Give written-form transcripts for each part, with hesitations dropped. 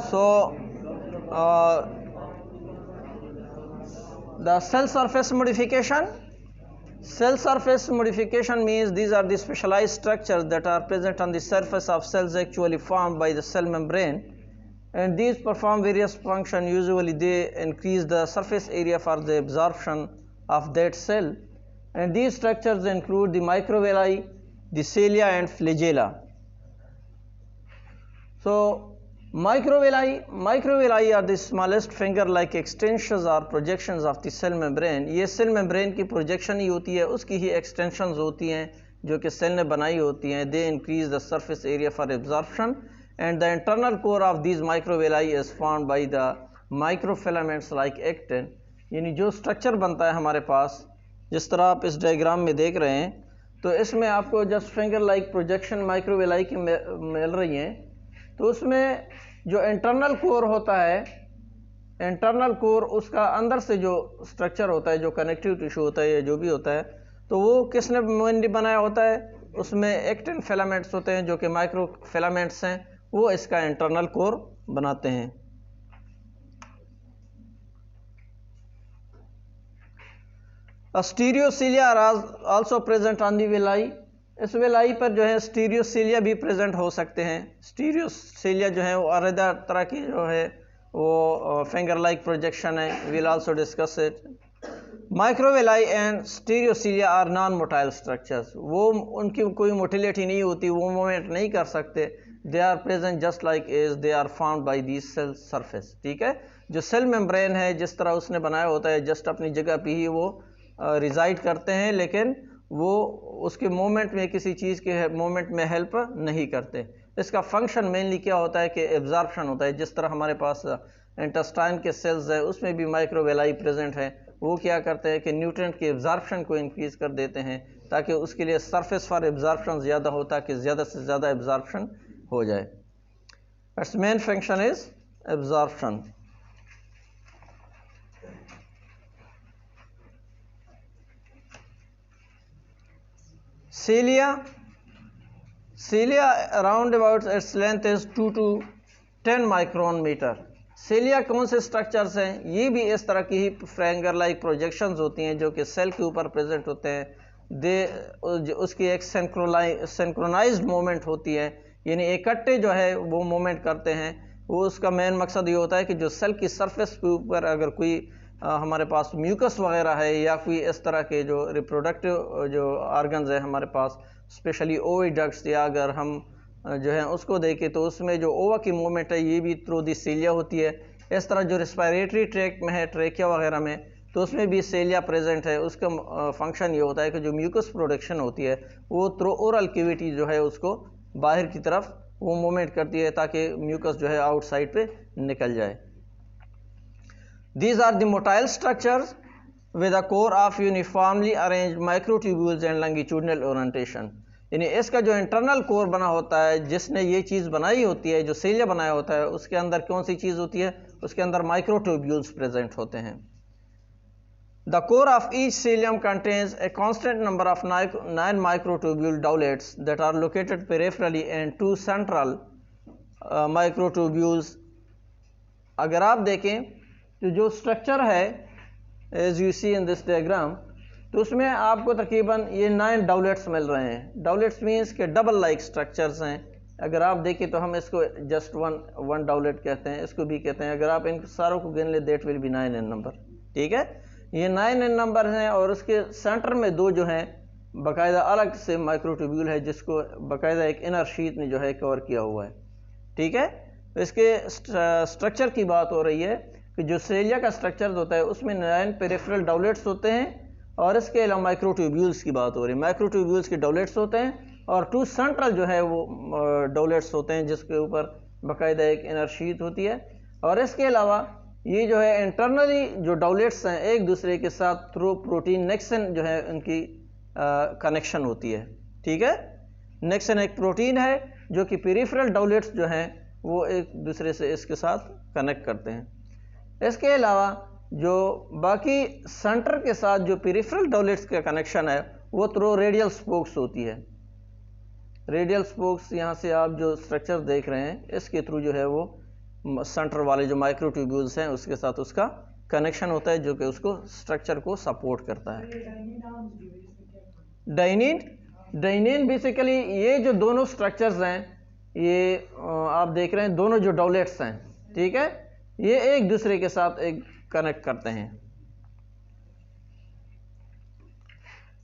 So the cell surface modification. Cell surface modification means these are the specialized structures that are present on the surface of cells actually formed by the cell membrane, and these perform various functions. Usually they increase the surface area for the absorption of that cell, and these structures include the microvilli, the cilia and flagella. So microvilli are the smallest finger-like extensions or projections of the cell membrane. ये cell membrane की projection ही होती है, उसकी ही extensions होती हैं जो कि cell ने बनाई होती हैं. They increase the surface area for absorption, and the internal core of these microvilli is formed by the microfilaments like actin. यानी जो स्ट्रक्चर बनता है हमारे पास, जिस तरह आप इस डायग्राम में देख रहे हैं, तो इसमें आपको just finger like projection microvilli की मिल रही हैं. तो उसमें जो इंटरनल कोर होता है, इंटरनल कोर उसका अंदर से जो स्ट्रक्चर होता है, जो कनेक्टिव टिश्यू होता है या जो भी होता है, तो वो किसने मेनली बनाया होता है? उसमें एक्टिन फिलामेंट्स होते हैं जो कि माइक्रो फिलामेंट्स हैं, वो इसका इंटरनल कोर बनाते हैं. Stereocilia are also present on the villi. इस विलाई पर जो है स्टीरियोसिलिया भी प्रेजेंट हो सकते हैं. स्टीरियोसिलिया जो है वो अलग तरह की जो है वो फिंगर लाइक प्रोजेक्शन है. Will also discuss it. Microvilli and stereocilia are non motile structures. वो उनकी कोई मोटिलिटी नहीं होती, वो मूवमेंट नहीं कर सकते. They are present just like as they are found by the cell surface. ठीक है, जो सेल मेम्ब्रेन है जिस तरह उसने बनाया होता है, जस्ट अपनी जगह पे ही वो रिजाइड करते हैं, लेकिन वो उसके मूवमेंट में किसी चीज़ के मूवमेंट में हेल्प नहीं करते. इसका फंक्शन मेनली क्या होता है कि एब्जॉर्प्शन होता है. जिस तरह हमारे पास इंटेस्टाइन के सेल्स है, उसमें भी माइक्रोविलाई प्रेजेंट है. वो क्या करते हैं कि न्यूट्रिएंट के एब्जॉर्प्शन को इंक्रीज कर देते हैं ताकि उसके लिए सरफेस फॉर एब्जॉर्प्शन ज़्यादा हो, ताकि ज़्यादा से ज़्यादा एब्जॉर्प्शन हो जाए. It's main function is absorption. Cilia around about its length is 2 to 10 micron meter. Cilia कौन से स्ट्रक्चर्स हैं? ये भी इस तरह की ही फिंगर लाइक प्रोजेक्शंस होती हैं जो कि सेल के ऊपर प्रेजेंट होते हैं. उसकी एक सिंक्रोनाइज्ड मूवमेंट होती है, यानी इकट्ठे जो है वो मूवमेंट करते हैं. वो उसका मेन मकसद ये होता है कि जो सेल की सरफेस के ऊपर अगर कोई हमारे पास म्यूकस वगैरह है या कोई इस तरह के जो रिप्रोडक्टिव जो ऑर्गन्स है हमारे पास, स्पेशली ओविडक्ट्स, या अगर हम जो है उसको देखें तो उसमें जो ओवा की मूवमेंट है ये भी थ्रू दी सीलिया होती है. इस तरह जो रेस्पिरेटरी ट्रैक्ट में है, ट्रेकिया वगैरह में, तो उसमें भी सीलिया प्रेजेंट है. उसका फंक्शन ये होता है कि जो म्यूकस प्रोडक्शन होती है वो थ्रू ओरल कैविटी जो है उसको बाहर की तरफ वो मूवमेंट करती है ताकि म्यूकस जो है आउटसाइड पे निकल जाए. These are the motile structures with a core of uniformly arranged microtubules and longitudinal orientation. यानी इसका जो इंटरनल कोर बना होता है, जिसने ये चीज़ बनाई होती है, जो सीलिया बनाया होता है, उसके अंदर कौन सी चीज़ होती है? उसके अंदर माइक्रोट्यूब्यूल्स प्रेजेंट होते हैं. The core of each cilium contains a constant number of 9 microtubule dowlets that are located peripherally and 2 central microtubules. अगर आप देखें तो जो स्ट्रक्चर है as you see in this diagram, तो उसमें आपको तकरीबन ये 9 डाउलेट्स मिल रहे हैं. डाउलेट्स मीन्स के डबल लाइक स्ट्रक्चर्स हैं. अगर आप देखें तो हम इसको जस्ट वन डाउलेट कहते हैं, इसको भी कहते हैं. अगर आप इन सारों को गिन ले that will be 9 in number. ठीक है, ये 9 इन नंबर हैं. और उसके सेंटर में 2 जो हैं बाकायदा अलग से माइक्रोट्यूब्यूल है, जिसको बाकायदा एक इनर शीट ने जो है कवर किया हुआ है. ठीक है, तो इसके स्ट्रक्चर की बात हो रही है कि जो सीलिया का स्ट्रक्चर होता है उसमें 9 पेरिफेरल डाउलेट्स होते हैं, और इसके अलावा माइक्रोट्यूब्यूल्स की बात हो रही है. माइक्रोट्यूब्यूल्स के डाउलेट्स होते हैं और 2 सेंट्रल जो है वो डाउलेट्स होते हैं जिसके ऊपर बाकायदा एक इनर शीट होती है. और इसके अलावा ये जो है इंटरनली जो डाउलेट्स हैं एक दूसरे के साथ थ्रू प्रोटीन नेक्सन जो है उनकी कनेक्शन होती है. ठीक है, नेक्सन एक प्रोटीन है जो कि पेरिफेरल डाउलेट्स जो हैं वो एक दूसरे से इसके साथ कनेक्ट करते हैं. इसके अलावा जो बाकी सेंटर के साथ जो पेरिफेरल डाउलेट्स का कनेक्शन है वो थ्रू रेडियल स्पोक्स होती है. रेडियल स्पोक्स यहाँ से आप जो स्ट्रक्चर देख रहे हैं इसके थ्रू जो है वो सेंटर वाले जो माइक्रोट्यूब्यूल्स हैं उसके साथ उसका कनेक्शन होता है, जो कि उसको स्ट्रक्चर को सपोर्ट करता है। डाइनिन बेसिकली ये जो दोनों स्ट्रक्चर्स हैं, ये आप देख रहे हैं दोनों जो डाउलेट्स हैं, ठीक है, ये एक दूसरे के साथ एक कनेक्ट करते हैं।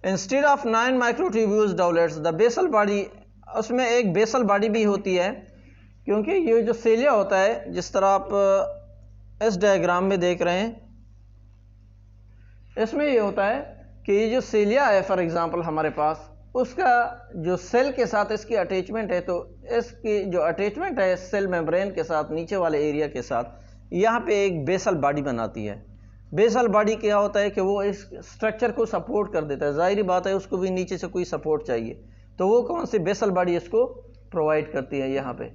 Instead of 9 microtubules doublets the basal body, उसमें एक बेसल बॉडी भी होती है, क्योंकि ये जो सीलिया होता है, जिस तरह आप इस डायग्राम में देख रहे हैं, इसमें ये होता है कि ये जो सीलिया है फॉर एग्जांपल हमारे पास, उसका जो सेल के साथ इसकी अटैचमेंट है, तो इसकी जो अटैचमेंट है सेल मेम्ब्रेन के साथ नीचे वाले एरिया के साथ, यहाँ पे एक बेसल बॉडी बनाती है। बेसल बॉडी क्या होता है कि वो इस स्ट्रक्चर को सपोर्ट कर देता है। जाहिर बात है उसको भी नीचे से कोई सपोर्ट चाहिए, तो वो कौन सी बेसल बॉडी इसको प्रोवाइड करती है यहाँ पे।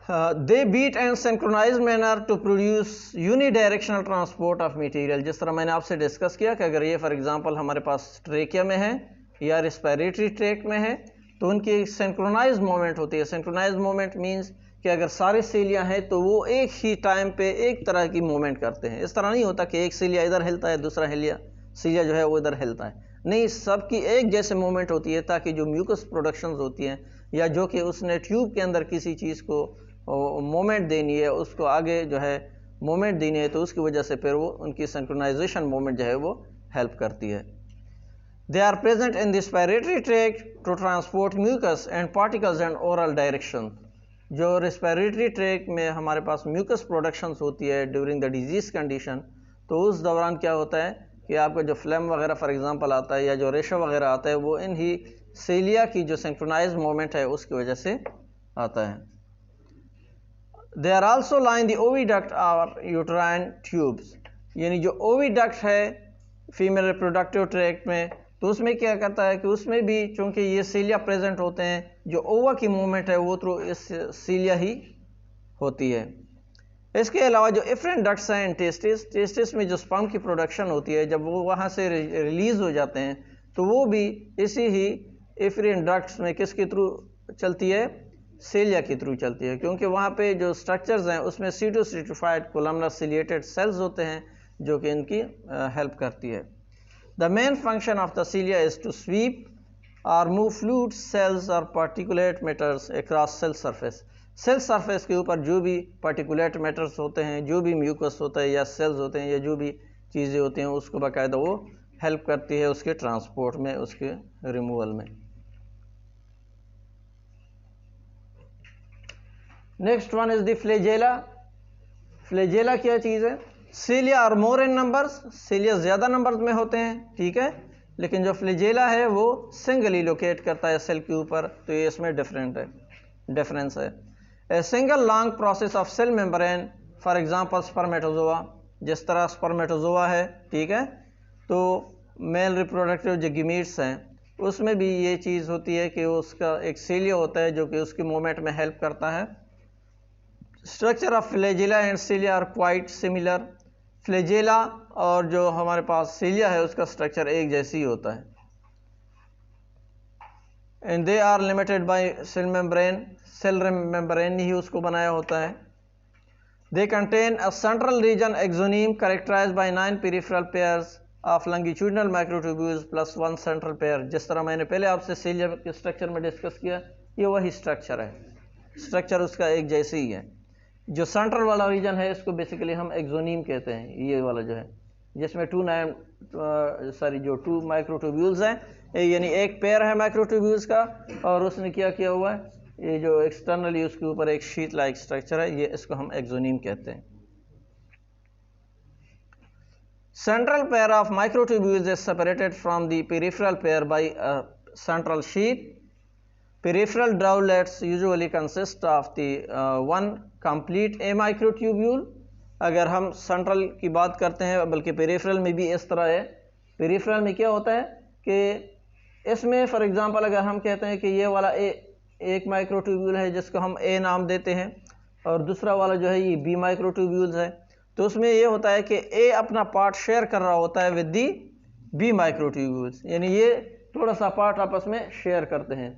They beat and synchronise manner to produce unidirectional transport of material. जिस तरह मैंने आपसे डिस्कस किया कि अगर ये फॉर एग्जांपल हमारे पास ट्रेकिया में है या रिस्पिरेटरी ट्रैक्ट में है, तो उनकी सिंक्रोनाइज मूवमेंट होती है। सिंक्रोनाइज मूवमेंट मींस कि अगर सारे सीलिया हैं तो वो एक ही टाइम पे एक तरह की मूवमेंट करते हैं। इस तरह नहीं होता कि एक सीलिया इधर हिलता है, दूसरा सीलिया जो है वो इधर हिलता है, नहीं, सबकी एक जैसे मूवमेंट होती है, ताकि जो म्यूकस प्रोडक्शंस होती हैं या जो कि उसने ट्यूब के अंदर किसी चीज़ को मोमेंट देनी है, उसको आगे जो है मोमेंट देनी है, तो उसकी वजह से फिर वो उनकी सिंक्रोनाइजेशन मोमेंट जो है वो हेल्प करती है। They are present in the respiratory tract to transport mucus and particles and oral direction. जो रेस्पिरेटरी ट्रैक्ट में हमारे पास म्यूकस प्रोडक्शंस होती है ड्यूरिंग द डिजीज कंडीशन, तो उस दौरान क्या होता है कि आपका जो फ्लेम वगैरह फॉर एग्जांपल आता है या जो रेशा वगैरह आता है, वो इन ही सीलिया की जो सिंक्रोनाइज मोमेंट है उसकी वजह से आता है। They are also line the oviduct और यूट्राइन ट्यूब्स, यानी जो ओविडक्ट है फीमेल रिप्रोडक्टिव ट्रैक्ट में, तो उसमें क्या करता है कि उसमें भी चूंकि ये सीलिया प्रेजेंट होते हैं, जो ओवा की मूवमेंट है वो थ्रू इस सीलिया ही होती है। इसके अलावा जो इफरेंट डक्ट्स हैं इंटेस्टिस, टेस्टिस में जो स्पर्म की प्रोडक्शन होती है, जब वो वहाँ से रिलीज हो जाते हैं, तो वो भी इसी ही इफरेंट डक्ट्स में किसके थ्रू चलती है, सीलिया के थ्रू चलती है, क्योंकि वहाँ पे जो स्ट्रक्चर्स हैं उसमें सीटोस्ट्रेटिफाइड कोलमनर सिलिएटेड सेल्स होते हैं जो कि इनकी हेल्प करती है। The main function of the cilia is to sweep और मूव फ्लूइड सेल्स और particulate matters across cell surface. Cell surface के ऊपर जो भी पार्टिकुलेट मैटर्स होते हैं, जो भी म्यूकस होता है या सेल्स होते हैं या जो भी चीज़ें होती हैं, उसको बाकायदा वो हेल्प करती है उसके ट्रांसपोर्ट में, उसके रिमूवल में। Next one is the flagella. Flagella क्या चीज़ है? सीलिया आर मोर इन नंबर्स, सीलिया ज़्यादा नंबर्स में होते हैं, ठीक है, लेकिन जो फ्लैजेला है वो सिंगली लोकेट करता है सेल के ऊपर, तो ये इसमें डिफरेंस है। A single long process of cell membrane, for example spermatozoa, जिस तरह स्पर्मेटोजोआ है, ठीक है, तो मेल रिप्रोडक्टिव जो गीमीट्स हैं उसमें भी ये चीज़ होती है कि उसका एक सीलिया होता है जो कि उसकी मूवमेंट में हेल्प करता है। Structure of flagella and cilia are quite similar. Flagella और जो हमारे पास सीलिया है उसका स्ट्रक्चर एक जैसी ही होता है। And they are limited by cell membrane, cell membrane ही उसको बनाया होता है। They contain a central region axoneme characterized by 9 peripheral pairs of longitudinal microtubules plus 1 central pair. जिस तरह मैंने पहले आपसे सीलिया के स्ट्रक्चर में डिस्कस किया, ये वही स्ट्रक्चर है, स्ट्रक्चर उसका एक जैसे ही है। जो सेंट्रल वाला रीजन है इसको बेसिकली हम एक्सोनीम कहते हैं, ये वाला जो है जिसमें 2 माइक्रोट्यूब्यूल्स हैं, यानी एक पेयर है माइक्रोट्यूब्यूल्स का, और उसने क्या किया हुआ है, ये जो एक्सटर्नली उसके ऊपर एक शीट लाइक स्ट्रक्चर है, ये इसको हम एक्सोनीम कहते हैं। Central pair of microtubules is separated from the peripheral pair by a central sheath. Peripheral dowlets usually consist of the one complete a microtubule. अगर हम सेंट्रल की बात करते हैं, बल्कि पेरिफेरल में भी इस तरह है। पेरिफेरल में क्या होता है कि इसमें फॉर एग्जांपल अगर हम कहते हैं कि ये वाला एक माइक्रोट्यूब्यूल है जिसको हम ए नाम देते हैं, और दूसरा वाला जो है ये बी माइक्रोट्यूब्यूल्स है, तो उसमें ये होता है कि ए अपना पार्ट शेयर कर रहा होता है विद दी बी माइक्रोट्यूब्यूल्स, यानी ये थोड़ा सा पार्ट आपस में शेयर करते हैं,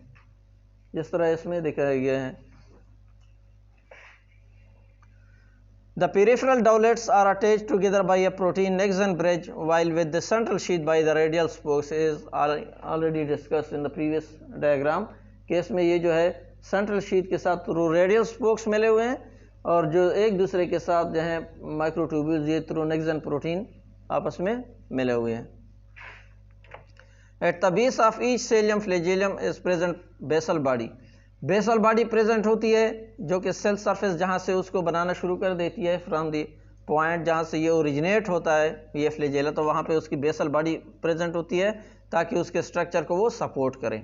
जिस तरह इसमें दिखाया गया है। The peripheral dowlets are attached together by a protein next-gen bridge, while with the central sheath by the radial spokes is already discussed in the previous diagram। Case में ये जो है सेंट्रल शीथ के साथ थ्रू रेडियल स्पोक्स मिले हुए हैं और जो एक दूसरे के साथ जो है माइक्रोट्यूब्यूल्स ये थ्रू नेक्स्ट-जेन प्रोटीन आपस में मिले हुए हैं। At the base of each cilium flagellum is present basal body। Basal body present होती है जो कि सेल सरफेस जहाँ से उसको बनाना शुरू कर देती है, फ्रॉम दी पॉइंट जहाँ से ये ओरिजिनेट होता है ये फ्लैजेला, तो वहाँ पे उसकी बेसल बॉडी प्रेजेंट होती है ताकि उसके स्ट्रक्चर को वो सपोर्ट करें।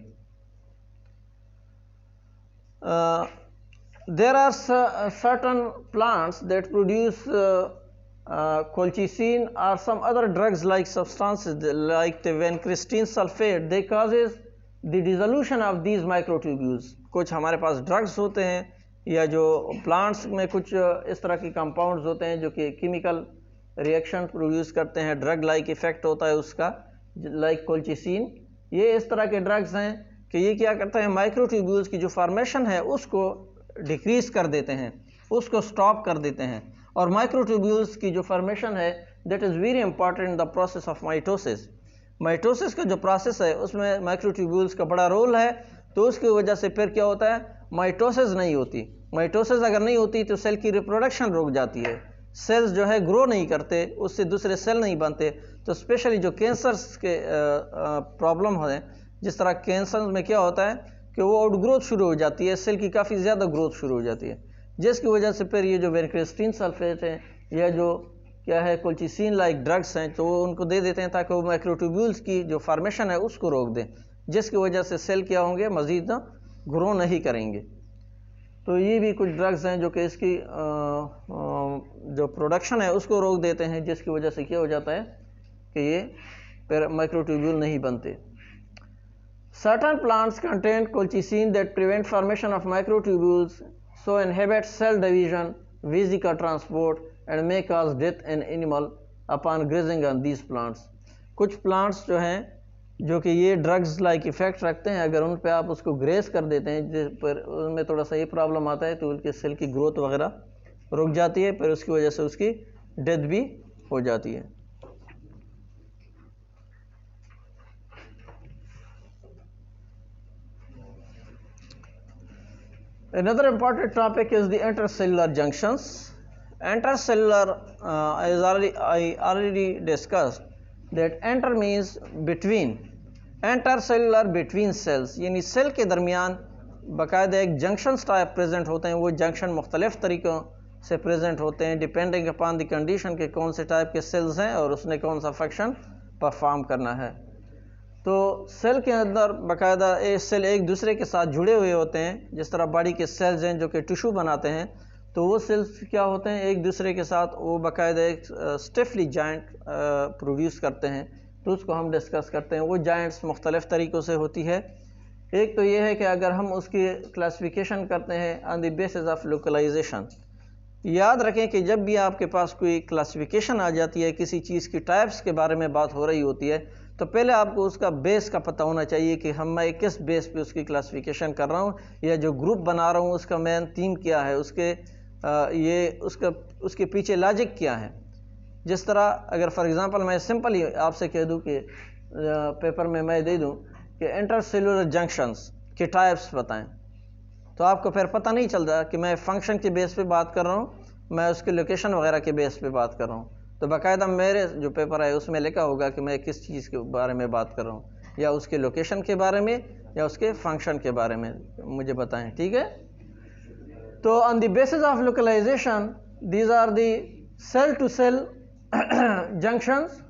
There are certain plants that produce colchicine or some other drugs like substances like the vincristine sulfate, they causes the dissolution of these microtubules। कुछ हमारे पास ड्रग्स होते हैं या जो प्लांट्स में कुछ इस तरह के कंपाउंड्स होते हैं जो कि केमिकल रिएक्शन प्रोड्यूस करते हैं, ड्रग लाइक इफेक्ट होता है उसका, लाइक कोल्चिसिन। ये इस तरह के ड्रग्स हैं कि ये क्या करते हैं, माइक्रोट्यूब्यूल्स की जो फॉर्मेशन है उसको डिक्रीज कर देते हैं, उसको स्टॉप कर देते हैं। और माइक्रोट्यूब्यूल्स की जो फॉर्मेशन है that is very important in the process of mitosis. Mitosis का जो प्रोसेस है उसमें माइक्रोट्यूब्यूल्स का बड़ा रोल है, तो उसकी वजह से फिर क्या होता है, माइटोसिस नहीं होती। माइटोसिस अगर नहीं होती तो सेल की रिप्रोडक्शन रुक जाती है, सेल्स जो है ग्रो नहीं करते, उससे दूसरे सेल नहीं बनते। तो स्पेशली जो कैंसर्स के प्रॉब्लम है, जिस तरह कैंसर में क्या होता है कि वो आउटग्रोथ शुरू हो जाती है, सेल की काफ़ी ज़्यादा ग्रोथ शुरू हो जाती है, जिसकी वजह से फिर ये जो विनक्रिस्टीन सल्फेट है या जो क्या है कोल्चिसिन लाइक ड्रग्स हैं तो वो उनको दे देते हैं ताकि वो माइक्रोट्यूब्यूल्स की जो फॉर्मेशन है उसको रोक दें, जिसकी वजह से सेल क्या होंगे, मज़ीद ग्रो नहीं करेंगे। तो ये भी कुछ ड्रग्स हैं जो कि इसकी जो प्रोडक्शन है उसको रोक देते हैं, जिसकी वजह से क्या हो जाता है कि ये माइक्रोट्यूब्यूल नहीं बनते। Certain plants contain colchicine that prevent formation of microtubules, so inhibit cell division, vesicle transport, and may cause death in animal upon grazing on these plants। कुछ प्लांट्स जो हैं जो कि ये ड्रग्स लाइक इफेक्ट रखते हैं, अगर उन पे आप उसको ग्रेस कर देते हैं जिस पर उनमें थोड़ा सा ये प्रॉब्लम आता है तो उनके सेल की ग्रोथ वगैरह रुक जाती है, फिर उसकी वजह से उसकी डेथ भी हो जाती है। Another important topic is the intercellular junctions। Intercellular I already discussed that inter means between, intercellular between cells, यानी सेल के दरमियान बाकायदा एक जंक्शंस टाइप प्रेजेंट होते हैं। वो जंक्शन मुख्तलिफ तरीक़ों से प्रेजेंट होते हैं डिपेंडिंग अपॉन द कंडीशन के कौन से टाइप के सेल्स हैं और उसने कौन सा फंक्शन परफॉर्म करना है। तो सेल के अंदर बाकायदा सेल एक दूसरे के साथ जुड़े हुए होते हैं, जिस तरह बॉडी के सेल्स हैं जो कि टिश्यू बनाते हैं, तो वो सेल्स क्या होते हैं एक दूसरे के साथ वो बाकायदा एक स्टिफली जॉइंट प्रोड्यूस करते हैं, तो उसको हम डिस्कस करते हैं। वो जॉइंट्स मुख्तलिफ तरीक़ों से होती है। एक तो ये है कि अगर हम उसकी क्लासिफिकेशन करते हैं on the basis of localisation. याद रखें कि जब भी आपके पास कोई क्लासिफिकेशन आ जाती है, किसी चीज़ की टाइप्स के बारे में बात हो रही होती है, तो पहले आपको उसका बेस का पता होना चाहिए कि मैं किस बेस पे उसकी क्लासिफिकेशन कर रहा हूँ या जो ग्रुप बना रहा हूँ उसका मेन थीम क्या है, उसके पीछे लॉजिक क्या है। जिस तरह अगर फॉर एग्जांपल मैं सिंपल ही आपसे कह दूँ कि पेपर में मैं दे दूँ कि इंटरसेलुलर जंक्शंस के टाइप्स बताएं, तो आपको फिर पता नहीं चलता कि मैं फंक्शन के बेस पे बात कर रहा हूँ, मैं उसके लोकेशन वगैरह के बेस पे बात कर रहा हूँ। तो बाकायदा मेरे जो पेपर है उसमें लिखा होगा कि मैं किस चीज़ के बारे में बात कर रहा हूँ, या उसके लोकेशन के बारे में या उसके फंक्शन के बारे में मुझे बताएं, ठीक है। तो on the basis of localisation these are the cell to cell junctions,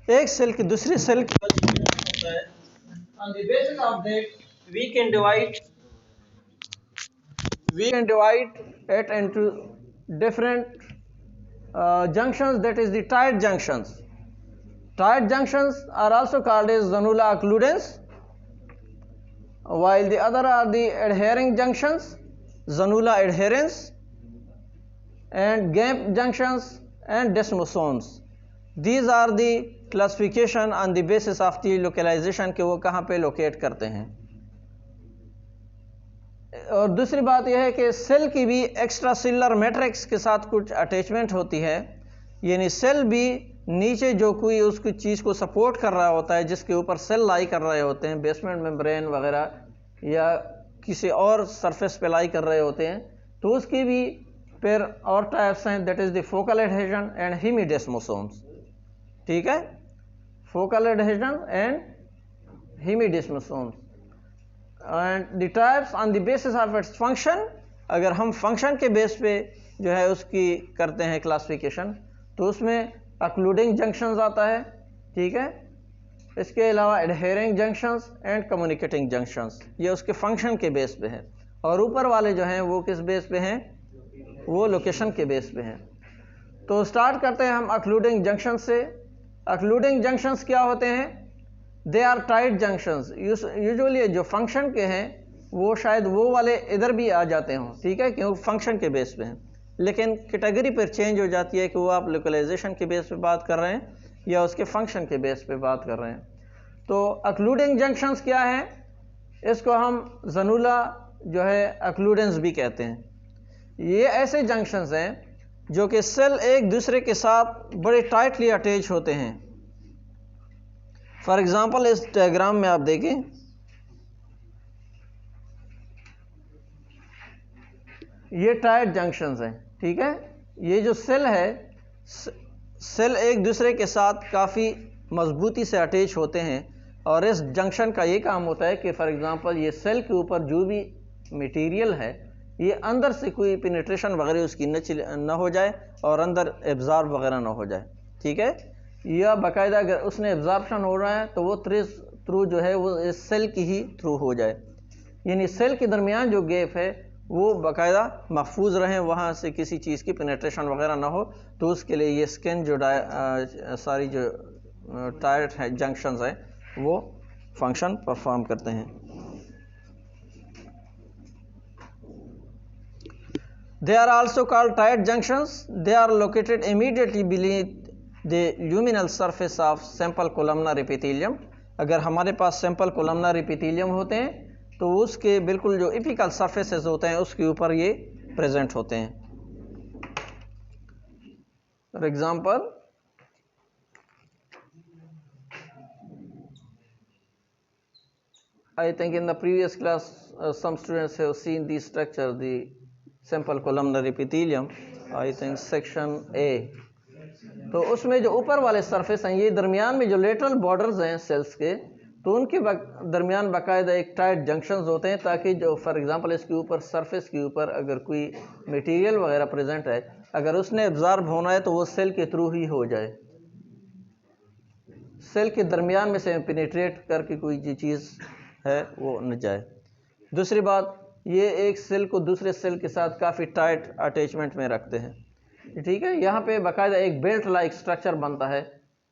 एक सेल की दूसरी सेल की होता है। On the basis of that we can divide it into different junctions, that is the tied junctions. Tied junctions are also called as zonula occludens, while the other are the adhering junctions, zonula adherens, and gap junctions and desmosomes. These are the classification on the basis of the localization कि वो कहाँ पे locate करते हैं। और दूसरी बात यह है कि सेल की भी एक्स्ट्रा सेलुलर मैट्रिक्स के साथ कुछ अटैचमेंट होती है, यानी सेल भी नीचे जो कोई उसकी चीज़ को सपोर्ट कर रहा होता है, जिसके ऊपर सेल लाई कर रहे होते हैं, बेसमेंट मेम्ब्रेन वगैरह या किसी और सरफेस पे लाई कर रहे होते हैं, तो उसकी भी फिर और टाइप्स हैं, that is the focal adhesion and hemidesmosomes. ठीक है, focal adhesion and hemidesmosomes and the types on the basis of its function. अगर हम फंक्शन के बेस पे जो है उसकी करते हैं क्लासिफिकेशन, तो उसमें अक्लूडिंग जंक्शंस आता है। ठीक है, इसके अलावा adhering junctions and communicating junctions, ये उसके फंक्शन के बेस पे है। और ऊपर वाले जो हैं वो किस बेस पे हैं, वो लोकेशन के बेस पे हैं। तो स्टार्ट करते हैं हम अक्लूडिंग जंक्शन से। अक्लूडिंग जंक्शंस क्या होते हैं? They are tight junctions. Usually जो फंक्शन के हैं वो शायद वो वाले इधर भी आ जाते हों, ठीक है, क्योंकि फंक्शन के बेस पे हैं, लेकिन कैटेगरी पर चेंज हो जाती है कि वो आप लोकलाइजेशन के बेस पे बात कर रहे हैं या उसके फंक्शन के बेस पे बात कर रहे हैं। तो अक्लूडिंग जंक्शंस क्या है? इसको हम जनुला जो है अक्लूडेंस भी कहते हैं। ये ऐसे जंक्शंस हैं जो कि सेल एक दूसरे के साथ बड़े टाइटली अटैच होते हैं। फॉर एग्जांपल इस डायग्राम में आप देखें, ये टाइट जंक्शंस हैं। ठीक है, ये जो सेल है, सेल एक दूसरे के साथ काफ़ी मजबूती से अटैच होते हैं और इस जंक्शन का ये काम होता है कि फॉर एग्जांपल ये सेल के ऊपर जो भी मटेरियल है ये अंदर से कोई पेनिट्रेशन वगैरह उसकी न हो जाए और अंदर एब्जॉर्ब वगैरह ना हो जाए। ठीक है, या बाकायदा अगर उसने एब्जॉर्प्शन हो रहा है तो वो थ्रू जो है वो इस सेल की ही थ्रू हो जाए, यानी सेल के दरमियान जो गैप है वो बाकायदा महफूज रहें, वहाँ से किसी चीज़ की पेनिट्रेशन वगैरह ना हो। तो उसके लिए ये स्किन जो सारी जो टाइट है जंक्शंस हैं वो फंक्शन परफॉर्म करते हैं। They are also called tight junctions. They are located immediately beneath the luminal surface of simple columnar epithelium. अगर हमारे पास सिंपल कोलमनर एपिथेलियम होते हैं तो उसके बिल्कुल जो एपिकल सरफेसेस होते हैं उसके ऊपर ये प्रेजेंट होते हैं। For example, I think in the previous class some students have seen the structure, the simple columnar epithelium, I think section A. तो उसमें जो ऊपर वाले सरफेस हैं, ये दरमियान में जो लेटरल बॉर्डर्स हैं सेल्स के, तो उनके दरमियान बाकायदा एक टाइट जंक्शंस होते हैं, ताकि जो फॉर एग्जांपल इसके ऊपर सरफेस के ऊपर अगर कोई मटेरियल वगैरह प्रेजेंट है, अगर उसने एब्जॉर्ब होना है तो वो सेल के थ्रू ही हो जाए, सेल के दरमियान में से पेनिट्रेट करके कोई जो चीज़ है वो न जाए। दूसरी बात, ये एक सेल को दूसरे सेल के साथ काफ़ी टाइट अटैचमेंट में रखते हैं। ठीक है, यहाँ पे बाकायदा एक बेल्ट लाइक स्ट्रक्चर बनता है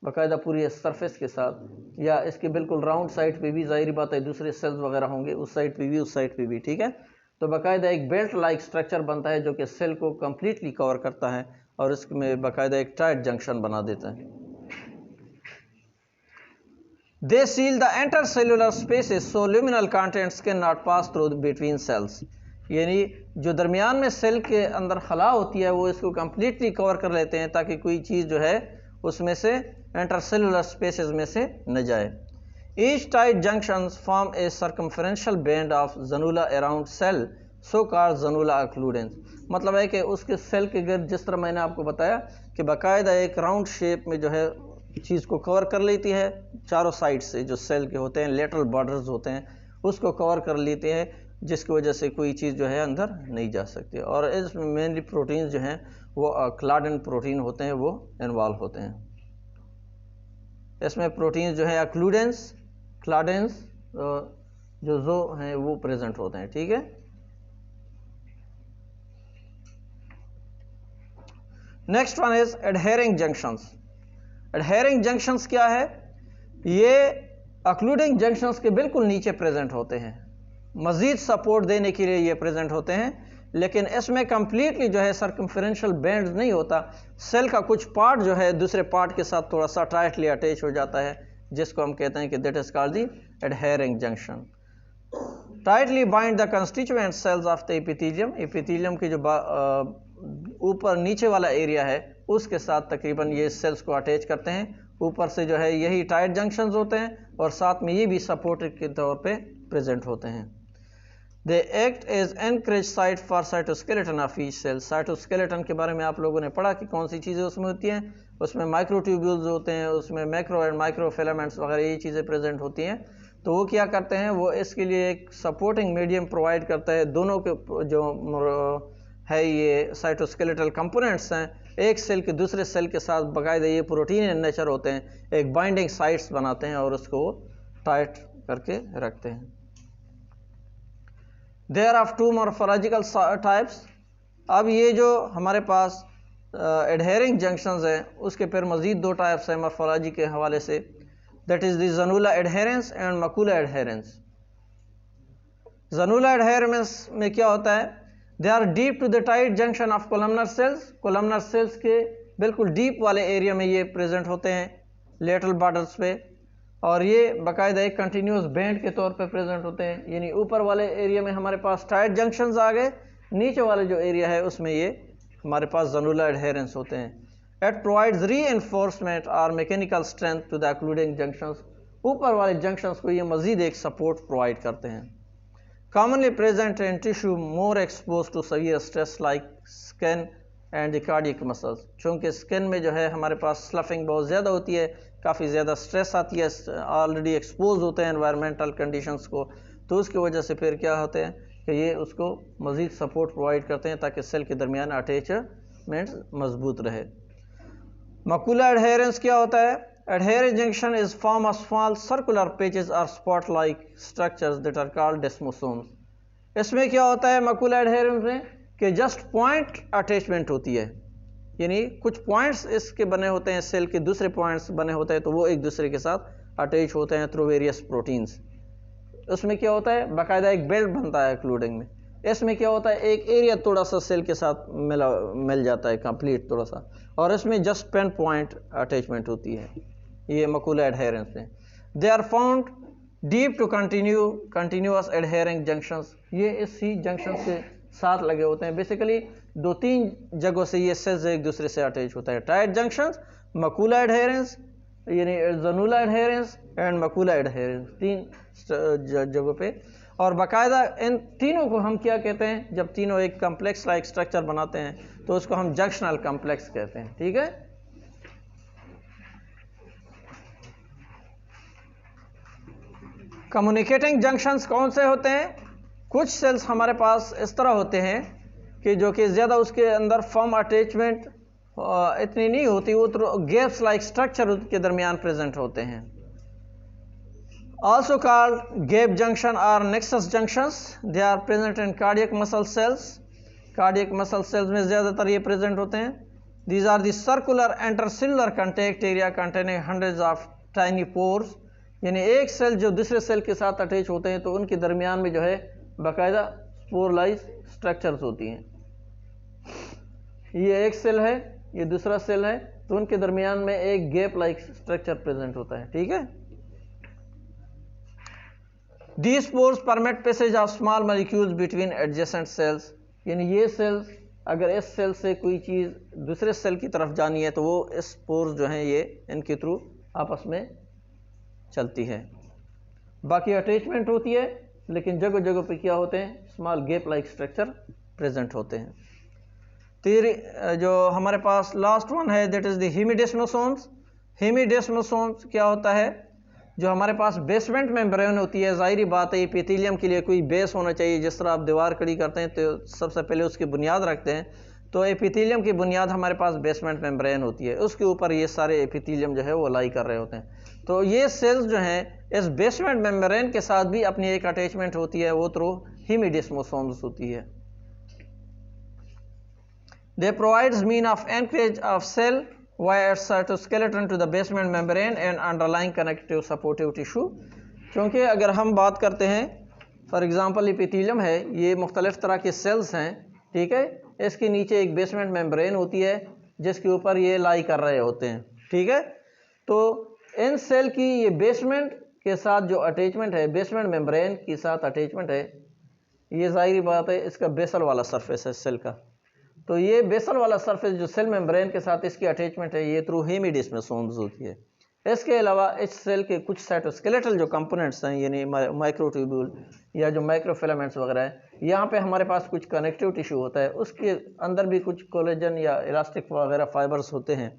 बाकायदा पूरी सरफेस के साथ, या इसके बिल्कुल राउंड साइड पे भी ज़ाहिर बात है दूसरे सेल्स वगैरह होंगे, उस साइड पे भी उस साइड पे भी। ठीक है, तो बाकायदा एक बेल्ट लाइक स्ट्रक्चर बनता है जो कि सेल को कम्प्लीटली कवर करता है और इसमें बाकायदा एक टाइट जंक्शन बना देता है। They seal the intercellular spaces so luminal contents cannot pass through between cells. यानी जो दरमियान में सेल के अंदर खला होती है वो इसको कम्प्लीटली कवर कर लेते हैं ताकि कोई चीज़ जो है उसमें से इंटरसेलुलर स्पेसेस में से न जाए। Each tight junctions form a circumferential band of zanula around cell, so called zanula occludens. मतलब है कि उसके सेल के गिर्द, जिस तरह मैंने आपको बताया कि बाकायदा एक राउंड शेप में जो है चीज़ को कवर कर लेती है, चारों साइड से जो सेल के होते हैं लेटरल बॉर्डर्स होते हैं उसको कवर कर लेते हैं, जिसकी वजह से कोई चीज़ जो है अंदर नहीं जा सकती। और इसमें मेनली प्रोटीन्स जो हैं वो क्लाडेन प्रोटीन होते हैं, वो इन्वॉल्व होते हैं। इसमें प्रोटीन्स जो है अक्लूडेंस, क्लाडेंस जो हैं वो प्रेजेंट होते हैं। ठीक है, next one is adhering junctions. Adhering junctions क्या है? ये अक्लूडिंग जंक्शंस के बिल्कुल नीचे प्रेजेंट होते हैं, मज़ीद सपोर्ट देने के लिए ये प्रेजेंट होते हैं, लेकिन इसमें कंप्लीटली जो है सर्कमफेरेंशियल बैंड नहीं होता, सेल का कुछ पार्ट जो है दूसरे पार्ट के साथ थोड़ा सा टाइटली अटैच हो जाता है, जिसको हम कहते हैं कि that is called the adhering junction. Tightly bind the constituent cells of the epithelium, epithelium की जो ऊपर नीचे वाला एरिया है उसके साथ तकरीबन ये सेल्स को अटैच करते हैं। ऊपर से जो है यही टाइट जंक्शंस होते हैं और साथ में ये भी सपोर्ट के तौर पे प्रेजेंट होते हैं। They act as anchorage site for cytoskeleton of each cell. Cytoskeleton के बारे में आप लोगों ने पढ़ा कि कौन सी चीज़ें उसमें होती हैं, उसमें माइक्रोट्यूब्यूल्स होते हैं, उसमें मैक्रो एंड माइक्रो फिलामेंट्स वगैरह ये चीज़ें प्रेजेंट होती हैं। तो वो क्या करते हैं, वो इसके लिए एक सपोर्टिंग मीडियम प्रोवाइड करता है। दोनों के जो है ये साइटोस्केलेटल कंपोनेंट्स हैं, एक सेल के दूसरे सेल के साथ बाकायदा ये प्रोटीन इन नेचर होते हैं, एक बाइंडिंग साइट्स बनाते हैं और उसको टाइट करके रखते हैं। There are two morphological types. अब ये जो हमारे पास एडहेरिंग जंक्शंस हैं उसके फिर मज़ीद दो टाइप्स हैं मॉर्फोलॉजी के हवाले से, that is the zonula adherens and macula adherens. Zonula adherens में क्या होता है, they are deep to the tight junction of columnar cells. Columnar cells के बिल्कुल डीप वाले एरिया में ये प्रेजेंट होते हैं, लेटरल बॉर्डर्स पे, और ये बाकायदा एक कंटिन्यूस बैंड के तौर पे प्रेजेंट होते हैं। यानी ऊपर वाले एरिया में हमारे पास टाइट जंक्शंस आ गए, नीचे वाले जो एरिया है उसमें ये हमारे पास ज़नूला एडहेरेंस होते हैं। इट प्रोवाइड्स रीइंफोर्समेंट और mechanical strength to the occluding junctions. ऊपर वाले जंक्शंस को ये मज़ीद एक सपोर्ट प्रोवाइड करते हैं। Commonly present in tissue more exposed to severe stress like skin and the cardiac muscles। चूँकि स्किन में जो है हमारे पास स्लफिंग बहुत ज़्यादा होती है, काफ़ी ज़्यादा स्ट्रेस आती है, ऑलरेडी एक्सपोज होते हैं एनवायरमेंटल कंडीशंस को, तो उसकी वजह से फिर क्या होते हैं कि ये उसको मज़ीद सपोर्ट प्रोवाइड करते हैं ताकि सेल के दरमियान अटैचमेंट मजबूत रहे। मकूला एडहेरेंस क्या होता है, adherent junction is form of small circular patches or spot-like structures that are called desmosomes। इसमें क्या होता है मकूला एडहेरेंस में कि जस्ट पॉइंट अटैचमेंट होती है, यानी कुछ पॉइंट्स इसके बने होते हैं, सेल के दूसरे पॉइंट्स बने होते हैं, तो वो एक दूसरे के साथ अटैच होते हैं थ्रू वेरियस प्रोटीन्स। उसमें क्या होता है बाकायदा एक बेल्ट बनता है क्लूडिंग में। इसमें क्या होता है एक एरिया थोड़ा सा सेल के साथ मिल जाता है कंप्लीट थोड़ा सा, और इसमें जस्ट पेन पॉइंट अटैचमेंट होती है, ये मकूला एडहेरेंस में। They are found deep to continuous adhering junctions. ये इसी जंक्शन के साथ लगे होते हैं। बेसिकली 2-3 जगहों से ये सेल्स एक दूसरे से अटैच होता है। टाइट जंक्शंस, मकूला एडहेरेंस यानी ज़नूला एडहेरेंस एंड मकूला एडहेरेंस, 3 जगहों पे। और बाकायदा इन तीनों को हम क्या कहते हैं, जब तीनों एक कम्प्लेक्स लाइक स्ट्रक्चर बनाते हैं तो उसको हम जंक्शनल कम्प्लेक्स कहते हैं। ठीक है, कम्युनिकेटिंग जंक्शंस कौन से होते हैं, कुछ सेल्स हमारे पास इस तरह होते हैं कि जो कि ज़्यादा उसके अंदर फर्म अटैचमेंट इतनी नहीं होती, वो तो गैप्स लाइक स्ट्रक्चर के दरमियान प्रेजेंट होते हैं। also called gap junction or nexus junctions, they are present in cardiac muscle cells। cardiac muscle cells में ज़्यादातर ये प्रेजेंट होते हैं। these are the circular intercellular contact area containing hundreds of tiny pores। यानी एक cell जो दूसरे cell के साथ अटैच होते हैं तो उनके दरमियान में जो है बाकायदा स्पोर लाइक स्ट्रक्चर्स होती हैं। ये एक सेल है, ये दूसरा सेल है, तो उनके दरमियान में एक गैप लाइक स्ट्रक्चर प्रेजेंट होता है। ठीक है, These pores permit passage of small molecules between adjacent cells। यानी ये सेल्स अगर इस सेल से कोई चीज़ दूसरे सेल की तरफ जानी है तो वो इस पोर्स जो हैं ये इनके थ्रू आपस में चलती है। बाकी अटैचमेंट होती है, लेकिन जगह जगह पे क्या होते हैं small gap like structure present होते हैं। तो जो हमारे पास लास्ट वन है दैट इज़ द हेमिडेस्मोसोम्स। हेमिडेस्मोसोम्स क्या होता है, जो हमारे पास बेसमेंट मेम्ब्रेन होती है। ज़ाहिरी बात है एपिथेलियम के लिए कोई बेस होना चाहिए, जिस तरह आप दीवार खड़ी करते हैं तो सबसे पहले उसकी बुनियाद रखते हैं, तो एपिथेलियम की बुनियाद हमारे पास बेसमेंट मेम्ब्रेन होती है, उसके ऊपर ये सारे एपिथेलियम जो है वो लाई कर रहे होते हैं। तो ये सेल्स जो हैं इस बेसमेंट मेम्ब्रेन के साथ भी अपनी एक अटैचमेंट होती है, वो थ्रू हेमिडेस्मोसोम्स होती है। They provides mean of anchorage of cell via cytoskeleton to the basement membrane and underlying connective supportive tissue। क्योंकि अगर हम बात करते हैं फॉर एग्जांपल एपिथेलियम है, ये मुख्तलिफ तरह के सेल्स हैं, ठीक है। इसके नीचे एक बेसमेंट मेम्ब्रेन होती है जिसके ऊपर ये लाई कर रहे होते हैं, ठीक है। तो इन सेल की ये बेसमेंट के साथ जो अटैचमेंट है, बेसमेंट मेम्ब्रेन के साथ अटैचमेंट है, ये जाहिर बात है इसका बेसल वाला सरफेस है सेल का। तो ये बेसल वाला सरफेस जो सेल मेम्ब्रेन के साथ इसकी अटैचमेंट है, ये थ्रू हेमिडेस्मोसोम्स होती है। इसके अलावा इस सेल के कुछ साइटोस्केलेटल जो कंपोनेंट्स हैं, यानी माइक्रोट्यूब्यूल या जो माइक्रोफिलामेंट्स वगैरह है, यहाँ पे हमारे पास कुछ कनेक्टिव टिश्यू होता है, उसके अंदर भी कुछ कोलेजन या इलास्टिक वगैरह फाइबर्स होते हैं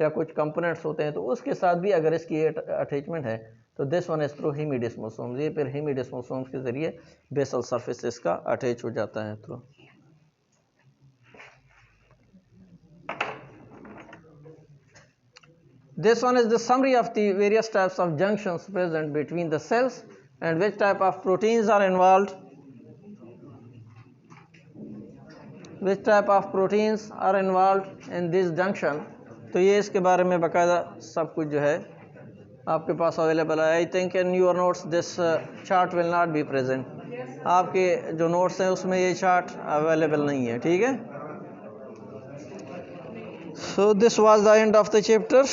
या कुछ कंपोनेंट्स होते हैं। तो उसके साथ भी अगर इसकी अटैचमेंट है तो दिस वन इज थ्रू हेमिडेस्मोसोम्स, ये फिर हेमिडेस्मोसोम्स के जरिए बेसल सरफेस इसका अटैच हो जाता है through. This one is the summary of the various types of junctions present between the cells and which type of proteins are involved. Which type of proteins are involved in this junction. तो ये इसके बारे में बाकायदा सब कुछ जो है आपके पास अवेलेबल है। I think in your notes this chart will not be present. आपके जो नोट्स हैं उसमें ये चार्ट अवेलेबल नहीं है, ठीक है। So this was the end of the chapter.